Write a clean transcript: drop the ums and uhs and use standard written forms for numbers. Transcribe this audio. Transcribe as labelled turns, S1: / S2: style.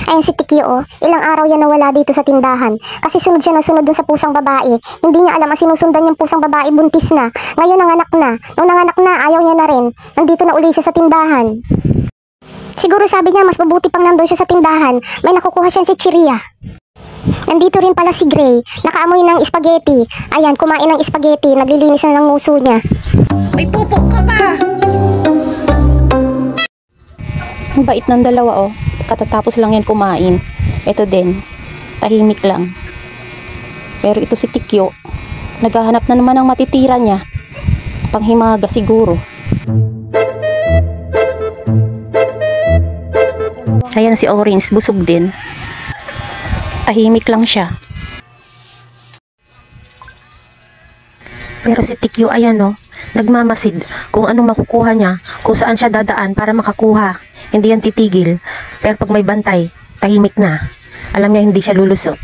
S1: Ayan si Tikyo, oh. Ilang araw yan nawala dito sa tindahan. Kasi sunod siya na sunod dun sa pusang babae. Hindi niya alam ang sinusundan yung pusang babae, buntis na. Ngayon nanganak na. Nung nanganak na, ayaw niya na rin. Nandito na uli siya sa tindahan. Siguro sabi niya mas mabuti pang nandun siya sa tindahan. May nakukuha siyang chichirya. Nandito rin pala si Gray. Nakaamoy ng spaghetti. Ayan, kumain ng spaghetti. Naglilinis na ng nguso niya.
S2: May pupo ka pa!
S3: Ang bait ng dalawa, oh. Katatapos lang yan kumain. Ito din, tahimik lang. Pero ito si Tikyo, naghahanap na naman ng matitira niya. Panghimaga siguro. Ayan si Orange, busog din. Tahimik lang siya. Pero si Tikyo, ayan, oh, nagmamasid kung anong makukuha niya, kung saan siya dadaan para makakuha. Hindi yan titigil. Pero pag may bantay, tahimik na. Alam niya hindi siya lulusot.